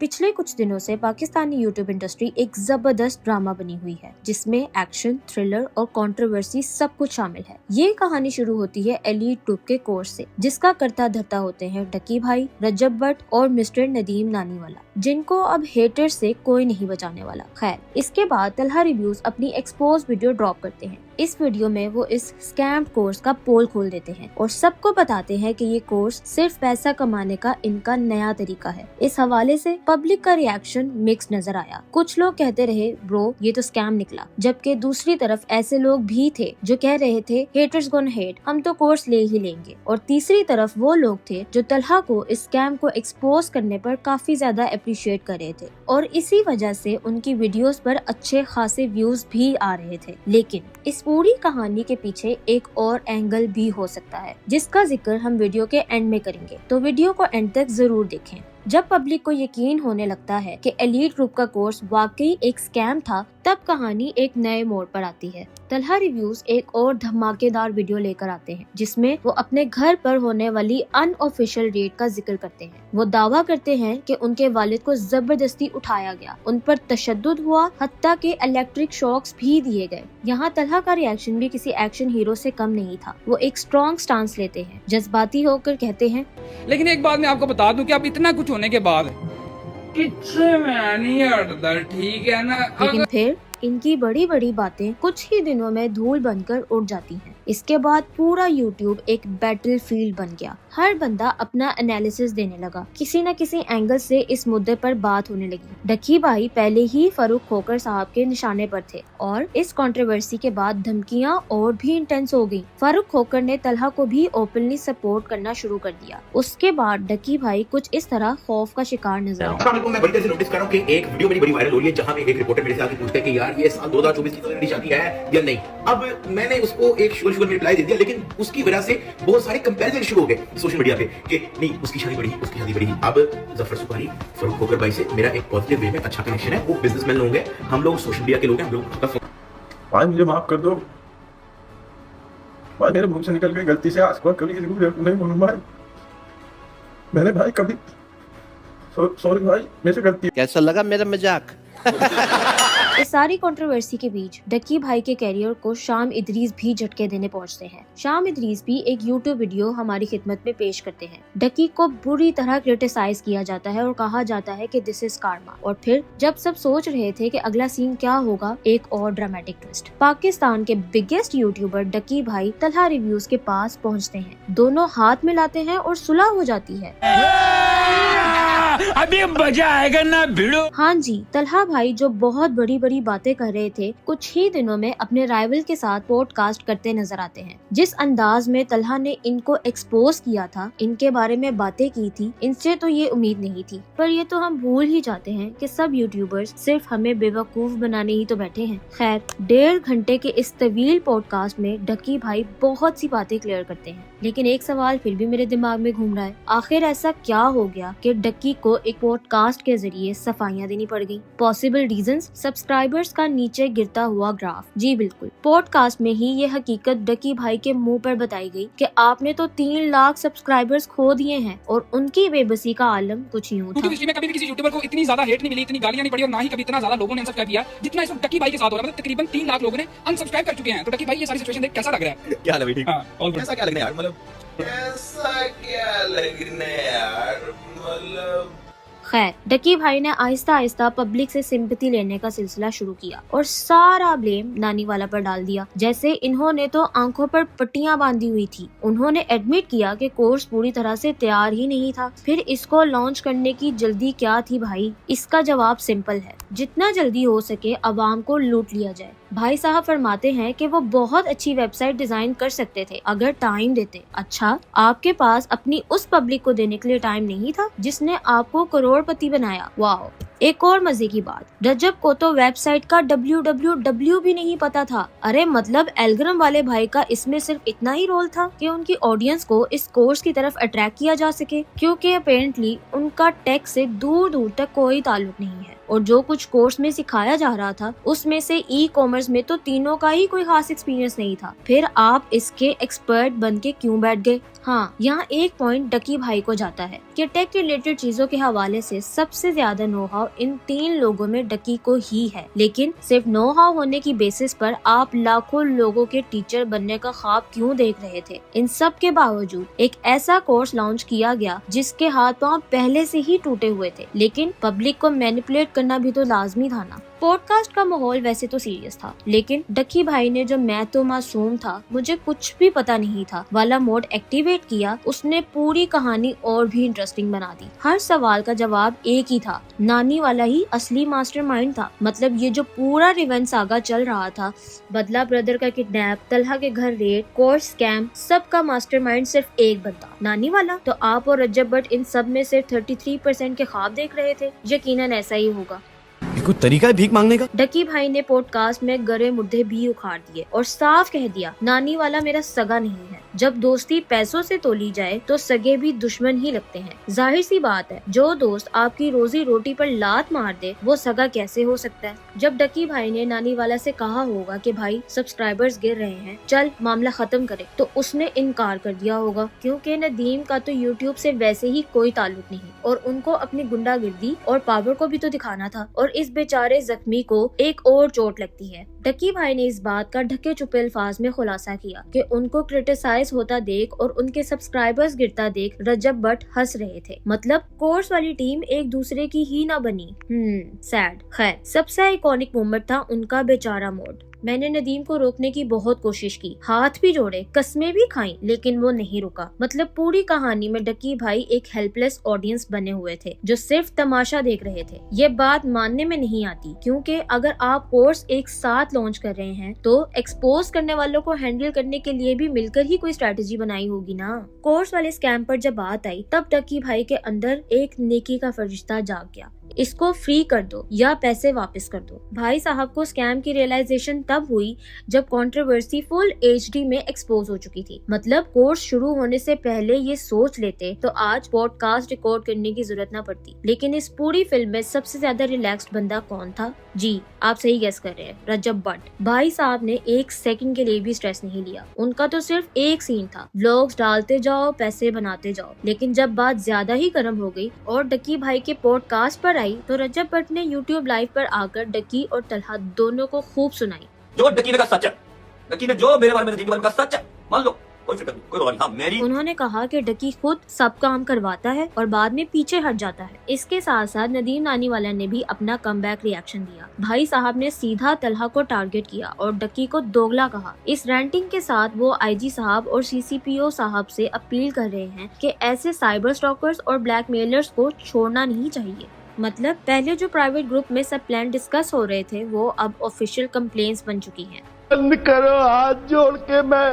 पिछले कुछ दिनों से पाकिस्तानी यूट्यूब इंडस्ट्री एक जबरदस्त ड्रामा बनी हुई है जिसमें एक्शन, थ्रिलर और कंट्रोवर्सी सब कुछ शामिल है। ये कहानी शुरू होती है एलीट ग्रुप के कोर्स से, जिसका करता धरता होते हैं डकी भाई, रजब भट्ट और मिस्टर नदीम नानीवाला, जिनको अब हेटर से कोई नहीं बचाने वाला। खैर, इसके बाद तलहा रिव्यूज अपनी एक्सपोज वीडियो ड्रॉप करते हैं। इस वीडियो में वो इस स्कैम कोर्स का पोल खोल देते हैं और सबको बताते हैं कि ये कोर्स सिर्फ पैसा कमाने का इनका नया तरीका है। इस हवाले से पब्लिक का रिएक्शन मिक्स नजर आया। कुछ लोग कहते रहे ब्रो ये तो स्कैम निकला, जबकि दूसरी तरफ ऐसे लोग भी थे जो कह रहे थे हेटर्स गोना हेट, हम तो कोर्स ले ही लेंगे। और तीसरी तरफ वो लोग थे जो तलहा को इस स्कैम को एक्सपोज करने पर काफी ज्यादा अप्रिशिएट कर रहे थे और इसी वजह से उनकी वीडियोस पर अच्छे खासे व्यूज भी आ रहे थे। लेकिन इस पूरी कहानी के पीछे एक और एंगल भी हो सकता है जिसका जिक्र हम वीडियो के एंड में करेंगे, तो वीडियो को एंड तक जरूर देखें। जब पब्लिक को यकीन होने लगता है कि एलीट ग्रुप का कोर्स वाकई एक स्कैम था, तब कहानी एक नए मोड़ पर आती है। तलहा रिव्यूज एक और धमाकेदार वीडियो लेकर आते हैं जिसमें वो अपने घर पर होने वाली अनऑफिशियल रेड का जिक्र करते हैं। वो दावा करते हैं कि उनके वालिद को जबरदस्ती उठाया गया, उन पर तशद्दुद हुआ, हत्ता के इलेक्ट्रिक शॉक्स भी दिए गए। यहाँ तलहा का रिएक्शन भी किसी एक्शन हीरो से कम नहीं था। वो एक स्ट्रॉन्ग स्टांस लेते हैं, जज्बाती होकर कहते हैं, लेकिन एक बात मैं आपको बता दूं कि अब इतना कुछ होने के बाद किससे मैं नहीं हटता, ठीक है ना। लेकिन फिर इनकी बड़ी बड़ी बातें कुछ ही दिनों में धूल बनकर उड़ जाती हैं। इसके बाद पूरा यूट्यूब एक बैटल फील्ड बन गया। हर बंदा अपना एनालिसिस देने लगा, किसी न किसी एंगल से इस मुद्दे पर बात होने लगी। डकी भाई पहले ही फारूक खोकर साहब के निशाने पर थे और इस कंट्रोवर्सी के बाद धमकियां और भी इंटेंस हो गयी। फारूक खोकर ने तलहा को भी ओपनली सपोर्ट करना शुरू कर दिया। उसके बाद डकी भाई कुछ इस तरह खौफ का शिकार नजर आया। मैं बड़ी देर से नोटिस कर रहा हूं कि एक वीडियो मेरी बड़ी वायरल हो रही है जहां पे एक रिपोर्टर मेरे से आके पूछता है कि यार ये साल 2024 की तो शादी है या नहीं। अब मैंने उसको एक शुगर में रिप्लाई दे दिया, लेकिन उसकी वजह से बहुत सारे कंपैरिजन शुरू हो गए सोशल मीडिया पे कि नहीं उसकी शादी बड़ी, उसकी शादी बड़ी। अब जफर सुपारी, फारूक खोकर भाई से मेरा एक पॉजिटिव वे में अच्छा कनेक्शन है। वो बिजनेसमैन लोग हैं, हम लोग सोशल मीडिया के लोग हैं, हम लोग भाई मुझे माफ कर दो भाई, मेरे मुंह से निकल गई गलती से। आज कभी किसी को नहीं बोलूंगा भाई, मैंने भाई कभी सॉरी भाई, मेरे से गलती। कैसा लगा मेरा मजाक? इस सारी कंट्रोवर्सी के बीच डकी भाई के कैरियर को शाम इदरीस भी झटके देने पहुंचते हैं। शाम इदरीस भी एक यूट्यूब वीडियो हमारी खिदमत में पेश करते हैं। डकी को बुरी तरह क्रिटिसाइज किया जाता है और कहा जाता है कि दिस इज कार्मा। और फिर जब सब सोच रहे थे कि अगला सीन क्या होगा, एक और ड्रामेटिक ट्विस्ट। पाकिस्तान के बिगेस्ट यूट्यूबर डकी भाई तलहा रिव्यूज के पास पहुँचते हैं, दोनों हाथ मिलाते हैं और सुलह हो जाती है। अभी मजा आएगा ना भिड़ो। हाँ जी, तलहा भाई जो बहुत बड़ी बड़ी बातें कर रहे थे, कुछ ही दिनों में अपने राइवल के साथ पॉडकास्ट करते नजर आते हैं। जिस अंदाज में तलहा ने इनको एक्सपोज किया था, इनके बारे में बातें की थी, इनसे तो ये उम्मीद नहीं थी। पर ये तो हम भूल ही जाते हैं कि सब यूट्यूबर्स सिर्फ हमें बेवकूफ बनाने ही तो बैठे हैं। खैर, 1.5 घंटे के इस तवील पॉडकास्ट में डकी भाई बहुत सी बातें क्लियर करते हैं, लेकिन एक सवाल फिर भी मेरे दिमाग में घूम रहा है, आखिर ऐसा क्या हो गया कि डकी को एक पॉडकास्ट के जरिए सफाइयां देनी पड़ गई? पॉसिबल रीजंस, सब्सक्राइबर्स का नीचे गिरता हुआ ग्राफ। जी बिल्कुल, पॉडकास्ट में ही ये हकीकत डकी भाई के मुंह पर बताई गई कि आपने तो 3 लाख सब्सक्राइबर्स खो दिए हैं। और उनकी बेबसी का आलम कुछ यूं था। में कभी भी किसी यूट्यूबर को इतनी ज्यादा हेट नहीं मिली, इतनी गालियां नहीं पड़ी और ना ही कभी इतना ज्यादा लोगों ने अनसब्सक्राइब किया जितना इस वक्त डकी भाई के साथ हो रहा है। मतलब तकरीबन 3 लाख लोगों ने अनसब्सक्राइब कर चुके हैं। तो डकी भाई ये सारी सिचुएशन देख कैसा लग रहा है? क्या लग ठीक? ऐसा क्या लगने यार, मतलब ऐसा क्या लगने यार, मतलब खैर, डकी भाई ने आहिस्ता आहिस्ता पब्लिक से सिंपैथी लेने का सिलसिला शुरू किया और सारा ब्लेम नानीवाला पर डाल दिया। जैसे इन्होंने तो आंखों पर पट्टियां बांधी हुई थी। उन्होंने एडमिट किया कि कोर्स पूरी तरह से तैयार ही नहीं था। फिर इसको लॉन्च करने की जल्दी क्या थी भाई? इसका जवाब सिंपल है, जितना जल्दी हो सके अवाम को लूट लिया जाए। भाई साहब फरमाते हैं कि वो बहुत अच्छी वेबसाइट डिजाइन कर सकते थे अगर टाइम देते। अच्छा, आपके पास अपनी उस पब्लिक को देने के लिए टाइम नहीं था जिसने आपको करोड़पति बनाया? वाह! एक और मजे की बात, रजब को तो वेबसाइट का www भी नहीं पता था। अरे मतलब एल्गोरिथम वाले भाई का इसमें सिर्फ इतना ही रोल था कि उनकी ऑडियंस को इस कोर्स की तरफ अट्रैक्ट किया जा सके, क्योंकि अपेरेंटली उनका टेक से दूर दूर तक कोई ताल्लुक नहीं है। और जो कुछ कोर्स में सिखाया जा रहा था उसमें से ई कॉमर्स में तो तीनों का ही कोई खास एक्सपीरियंस नहीं था। फिर आप इसके एक्सपर्ट बन के क्यों बैठ गए? हाँ, यहाँ एक पॉइंट डकी भाई को जाता है कि टेक रिलेटेड चीजों के हवाले से सबसे ज्यादा नो हाउ इन 3 लोगों में डकी को ही है। लेकिन सिर्फ नो हाउ होने की बेसिस पर आप लाखों लोगों के टीचर बनने का ख्वाब क्यों देख रहे थे? इन सब के बावजूद एक ऐसा कोर्स लॉन्च किया गया जिसके हाथ पांव पहले से ही टूटे हुए थे, लेकिन पब्लिक को मैनिपुलेट करना भी तो लाजमी था ना। पॉडकास्ट का माहौल वैसे तो सीरियस था, लेकिन डकी भाई ने जो मैं तो मासूम था, मुझे कुछ भी पता नहीं था वाला मोड एक्टिवेट किया, उसने पूरी कहानी और भी इंटरेस्टिंग बना दी। हर सवाल का जवाब एक ही था, नानी वाला ही असली मास्टरमाइंड था। मतलब ये जो पूरा रिवेंज सागा चल रहा था, बदला ब्रदर का किडनैप, तलहा के घर रेड, कोर्स स्कैम, सब का मास्टरमाइंड सिर्फ एक बंदा, नानी वाला। तो आप और रज्जब भट्ट इन सब में सिर्फ 33% के ख्वाब देख रहे थे। यकीनन ऐसा ही होगा। कुछ तरीका है भीख मांगने का? डकी भाई ने पॉडकास्ट में गरे मुद्दे भी उखाड़ दिए और साफ कह दिया, नानी वाला मेरा सगा नहीं है। जब दोस्ती पैसों से तोली जाए तो सगे भी दुश्मन ही लगते हैं। जाहिर सी बात है, जो दोस्त आपकी रोजी रोटी पर लात मार दे वो सगा कैसे हो सकता है। जब डकी भाई ने नानी वाला से कहा होगा कि भाई सब्सक्राइबर्स गिर रहे हैं, चल मामला खत्म करे, तो उसने इनकार कर दिया होगा, क्योंकि नदीम का तो यूट्यूब से वैसे ही कोई ताल्लुक नहीं और उनको अपनी गुंडागिर्दी और पावर को भी तो दिखाना था। और इस बेचारे जख्मी को एक और चोट लगती है। डकी भाई ने इस बात का ढके छुपे अल्फाज में खुलासा किया कि उनको क्रिटिसाइज होता देख और उनके सब्सक्राइबर्स गिरता देख रज्जब भट्ट हंस रहे थे। मतलब कोर्स वाली टीम एक दूसरे की ही ना बनी। सैड। खैर, सबसे आइकॉनिक मोमेंट था उनका बेचारा मोड। मैंने नदीम को रोकने की बहुत कोशिश की, हाथ भी जोड़े, कसमें भी खाई, लेकिन वो नहीं रुका। मतलब पूरी कहानी में डकी भाई एक हेल्पलेस ऑडियंस बने हुए थे जो सिर्फ तमाशा देख रहे थे। ये बात मानने में नहीं आती, क्योंकि अगर आप कोर्स एक साथ लॉन्च कर रहे हैं तो एक्सपोज करने वालों को हैंडल करने के लिए भी मिलकर ही कोई स्ट्रेटेजी बनाई होगी ना। कोर्स वाले स्कैम पर जब बात आई तब डकी भाई के अंदर एक नेकी का फरिश्ता जाग गया। इसको फ्री कर दो या पैसे वापस कर दो। भाई साहब को स्कैम की रियलाइजेशन तब हुई जब कंट्रोवर्सी फुल HD में एक्सपोज हो चुकी थी। मतलब कोर्स शुरू होने से पहले ये सोच लेते तो आज पॉडकास्ट रिकॉर्ड करने की जरूरत न पड़ती। लेकिन इस पूरी फिल्म में सबसे ज्यादा रिलैक्स्ड बंदा कौन था? जी, आप सही गेस कर रहे हैं, रज्जब भट्ट। भाई साहब ने एक सेकंड के लिए भी स्ट्रेस नहीं लिया। उनका तो सिर्फ एक सीन था, व्लॉग्स डालते जाओ, पैसे बनाते जाओ। लेकिन जब बात ज्यादा ही गर्म हो गई और डकी भाई के पॉडकास्ट पर आई तो रज्जब भट्ट ने YouTube लाइव पर आकर डकी और तलहा दोनों को खूब सुनाई। जो डकी ने कहा सच है, डकी ने जो मेरे बारे में नदीम के बारे में कहा सच है, मान लो, कोई फिक्र नहीं, कोई रोनी। हाँ, मेरी। उन्होंने कहा कि डकी खुद सब काम करवाता है और बाद में पीछे हट जाता है। इसके साथ साथ नदीम नानी वाला ने भी अपना कमबैक रिएक्शन दिया। भाई साहब ने सीधा तलहा को टारगेट किया और डकी को दोगला कहा। इस रैंटिंग के साथ वो IG साहब और CCPO साहब से अपील कर रहे हैं कि ऐसे साइबर स्टॉकर्स और ब्लैकमेलर्स को छोड़ना नहीं चाहिए। मतलब पहले जो प्राइवेट ग्रुप में सब प्लान डिस्कस हो रहे थे वो अब ऑफिशियल कंप्लेंट्स बन चुकी हैं। बंद करो, हाथ जोड़ के मैं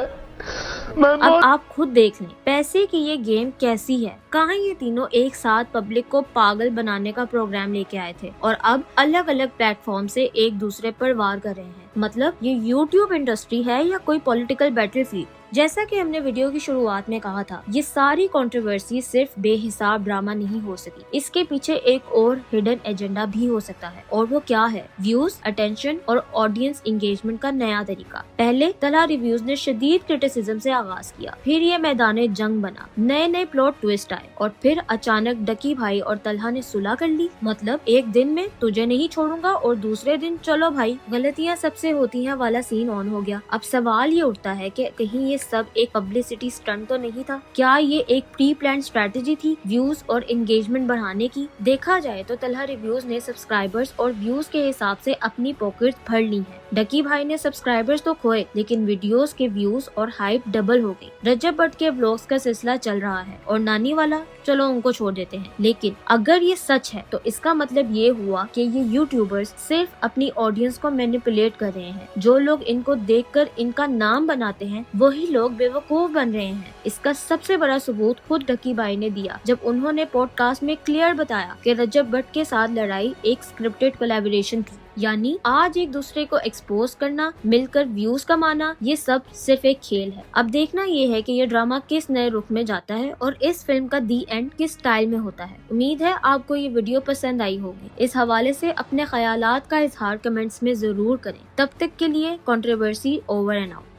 अब आप खुद देख लें पैसे की ये गेम कैसी है। कहाँ ये तीनों एक साथ पब्लिक को पागल बनाने का प्रोग्राम लेके आए थे और अब अलग अलग प्लेटफॉर्म से एक दूसरे पर वार कर रहे हैं। मतलब ये YouTube इंडस्ट्री है या कोई पॉलिटिकल बैटलफील्ड? जैसा कि हमने वीडियो की शुरुआत में कहा था, ये सारी कंट्रोवर्सी सिर्फ बेहिसाब ड्रामा नहीं हो सकी। इसके पीछे एक और हिडन एजेंडा भी हो सकता है, और वो क्या है? व्यूज, अटेंशन और ऑडियंस एंगेजमेंट का नया तरीका। पहले तलहा रिव्यूज ने शदीद क्रिटिसिज्म से आगाज किया, फिर ये मैदान जंग बना, नए नए प्लॉट ट्विस्ट आए और फिर अचानक डकी भाई और तलहा ने सुलह कर ली। मतलब एक दिन में तुझे नहीं छोड़ूंगा और दूसरे दिन चलो भाई गलतियाँ सबसे होती हैं वाला सीन ऑन हो गया। अब सवाल ये उठता है कि कहीं ये सब एक पब्लिसिटी स्टंट तो नहीं था? क्या ये एक प्री प्लान स्ट्रेटेजी थी व्यूज और एंगेजमेंट बढ़ाने की? देखा जाए तो तलहा रिव्यूज ने सब्सक्राइबर्स और व्यूज के हिसाब से अपनी पॉकेट्स भर ली हैं। डकी भाई ने सब्सक्राइबर्स तो खोए, लेकिन वीडियोस के व्यूज और हाइप डबल हो गई। रज्जब भट्ट के व्लॉग्स का सिलसिला चल रहा है और नानी वाला चलो उनको छोड़ देते हैं। लेकिन अगर ये सच है तो इसका मतलब ये हुआ कि ये यूट्यूबर्स सिर्फ अपनी ऑडियंस को मैनिपुलेट कर रहे हैं। जो लोग इनको देखकर इनका नाम बनाते हैं वही लोग बेवकूफ बन रहे हैं। इसका सबसे बड़ा सबूत खुद डकी भाई ने दिया जब उन्होंने पॉडकास्ट में क्लियर बताया कि रज्जब भट्ट के साथ लड़ाई एक स्क्रिप्टेड कोलैबोरेशन थी। यानी आज एक दूसरे को एक्सपोज करना, मिलकर व्यूज कमाना, ये सब सिर्फ एक खेल है। अब देखना ये है कि ये ड्रामा किस नए रुख में जाता है और इस फिल्म का दी एंड किस स्टाइल में होता है। उम्मीद है आपको ये वीडियो पसंद आई होगी। इस हवाले से अपने ख्यालात का इजहार कमेंट्स में जरूर करें। तब तक के लिए कंट्रोवर्सी ओवर एंड आउट।